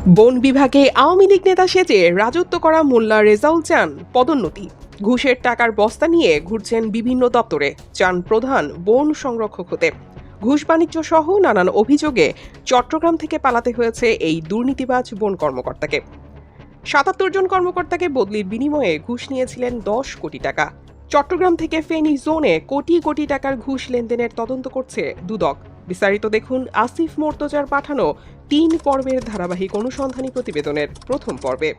বন বিভাগে আওয়ামী লীগ নেতা সেজে রাজত্ব করা মোল্লা রেজাউল চান পদোন্নতি। ঘুষের টাকার বস্তা নিয়ে ঘুরছেন বিভিন্ন দপ্তরে, চান প্রধান বন সংরক্ষক হতে। ঘুষ বাণিজ্য সহ নানান অভিযোগে চট্টগ্রাম থেকে পালাতে হয়েছে এই দুর্নীতিবাজ বন কর্মকর্তাকে। ৭৭ জন কর্মকর্তাকে বদলির বিনিময়ে ঘুষ নিয়েছিলেন ১০ কোটি টাকা। চট্টগ্রাম থেকে ফেনী জোনে কোটি কোটি টাকার ঘুষ লেনদেনের তদন্ত করছে দুদক। বিস্তারিত দেখুন আসিফ মোর্তজার পাঠানো ৩ পর্বের ধারাবাহিক অনুসন্ধানী প্রতিবেদনের প্রথম পর্বে।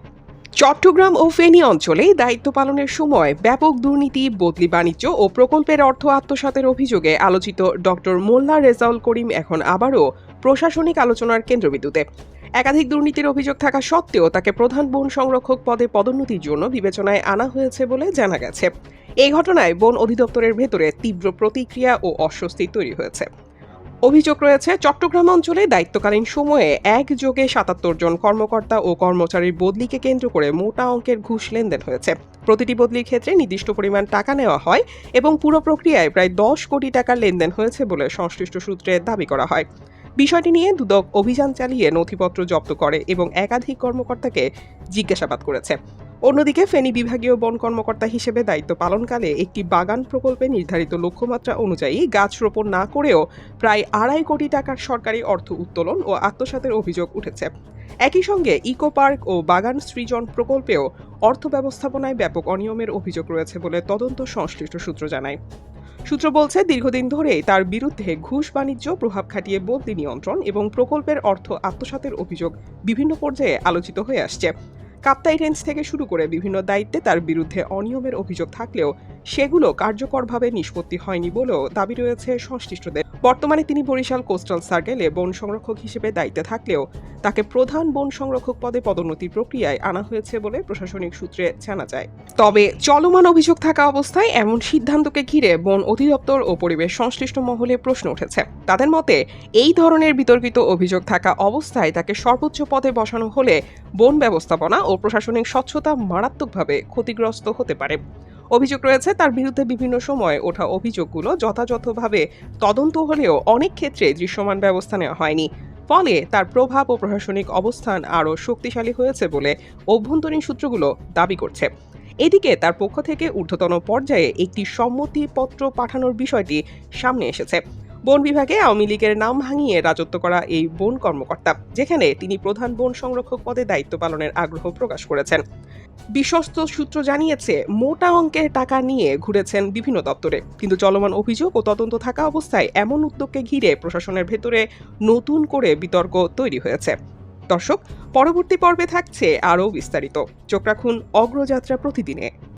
চট্টগ্রাম ও ফেনী অঞ্চলে দায়িত্ব পালনের সময় ব্যাপক দুর্নীতি, বদলি বাণিজ্য ও প্রকল্পের অর্থ আত্মসাতের অভিযোগে আলোচিত ডক্টর মোল্লা রেজাউল করিম এখন আবারও প্রশাসনিক আলোচনার কেন্দ্রবিন্দুতে। একাধিক দুর্নীতির অভিযোগ থাকা সত্ত্বেও তাকে প্রধান বন সংরক্ষক পদে পদোন্নতির জন্য বিবেচনায় আনা হয়েছে বলে জানা গেছে। এই ঘটনায় বন অধিদপ্তরের ভেতরে তীব্র প্রতিক্রিয়া ও অস্বস্তি তৈরি হয়েছে। অভিযোগ রয়েছে, চট্টগ্রাম অঞ্চলে দায়িত্বকালীন সময়ে একযোগে ৭৭ জন কর্মকর্তা ও কর্মচারীর বদলিকে কেন্দ্র করে মোটা অঙ্কের ঘুষ লেনদেন হয়েছে। প্রতিটি বদলির ক্ষেত্রে নির্দিষ্ট পরিমাণ টাকা নেওয়া হয় এবং পুরো প্রক্রিয়ায় প্রায় ১০ কোটি টাকার লেনদেন হয়েছে বলে সংশ্লিষ্ট সূত্রে দাবি করা হয়। বিষয়টি নিয়ে দুদক অভিযান চালিয়ে নথিপত্র জব্দ করে এবং একাধিক কর্মকর্তাকে জিজ্ঞাসাবাদ করেছে। অন্যদিকে ফেনী বিভাগীয় বন কর্মকর্তা হিসেবে দায়িত্ব পালনকালে একটি বাগান প্রকল্পে নির্ধারিত লক্ষ্যমাত্রা অনুযায়ী গাছ রোপণ না করেও প্রায় ২.৫ কোটি টাকার সরকারি অর্থ উত্তোলন ও আত্মসাতের অভিযোগ উঠেছে। একই সঙ্গে ইকো পার্ক ও বাগান সৃজন প্রকল্পেও অর্থ ব্যবস্থাপনায় ব্যাপক অনিয়মের অভিযোগ রয়েছে বলে তদন্ত সংশ্লিষ্ট সূত্র জানায়। সূত্র বলছে, দীর্ঘদিন ধরেই তার বিরুদ্ধে ঘুষ বাণিজ্য, প্রভাব খাটিয়ে বদলি নিয়ন্ত্রণ এবং প্রকল্পের অর্থ আত্মসাতের অভিযোগ বিভিন্ন পর্যায়ে আলোচিত হয়ে আসছে। কাপ্তাই রেঞ্জ থেকে শুরু করে বিভিন্ন দায়িত্বে তার বিরুদ্ধে অনিয়মের অভিযোগ থাকলেও সেগুলো কার্যকরভাবে নিষ্পত্তি হয়নি বলেও দাবি রয়েছে সংশ্লিষ্টদের। বর্তমানে তিনি বরিশাল কোস্টাল সার্কেলে বন সংরক্ষক হিসেবে দায়িত্বে থাকলেও তাকে প্রধান বন সংরক্ষক পদে পদোন্নতির প্রক্রিয়ায় আনা হয়েছে বলে প্রশাসনিক সূত্রে জানা যায়। তবে চলমান অভিযোগ থাকা অবস্থায় এমন সিদ্ধান্তকে ঘিরে বন অধিদপ্তর ও পরিবেশ সংশ্লিষ্ট মহলে প্রশ্ন উঠেছে। তাদের মতে, এই ধরনের বিতর্কিত অভিযোগ থাকা অবস্থায় তাকে সর্বোচ্চ পদে বসানো হলে বন ব্যবস্থাপনা ও প্রশাসনিক স্বচ্ছতা মারাত্মকভাবে ক্ষতিগ্রস্ত হতে পারে। অভিযোগ রয়েছে, তার বিরুদ্ধে বিভিন্ন সময় ওঠা অভিযোগগুলো যথাযথভাবে তদন্ত হলেও অনেক ক্ষেত্রে দৃশ্যমান ব্যবস্থা নেওয়া হয়নি। ফলে তার প্রভাব ও প্রশাসনিক অবস্থান আরও শক্তিশালী হয়েছে বলে অভ্যন্তরীণ সূত্রগুলো দাবি করছে। এদিকে তার পক্ষ থেকে ঊর্ধ্বতন পর্যায়ে একটি সম্মতিপত্র পাঠানোর বিষয়টি সামনে এসেছে। বন বিভাগে আওয়ামী লীগের নাম ভাঙিয়ে রাজত্ব করা এই বন কর্মকর্তা, যেখানে তিনি প্রধান বন সংরক্ষক পদে দায়িত্ব পালনের আগ্রহ প্রকাশ করেছেন। বিশ্বস্ত সূত্র জানিয়েছে, মোটা অঙ্কের টাকা নিয়ে ঘুরেছেন বিভিন্ন দপ্তরে, কিন্তু চলমান অভিযোগ ও তদন্ত থাকা অবস্থায় এমন উদ্যোগকে ঘিরে প্রশাসনের ভেতরে নতুন করে বিতর্ক তৈরি হয়েছে। দর্শক, পরবর্তী পর্বে থাকছে আরও বিস্তারিত। চোখ রাখুন অগ্রযাত্রা প্রতিদিনে।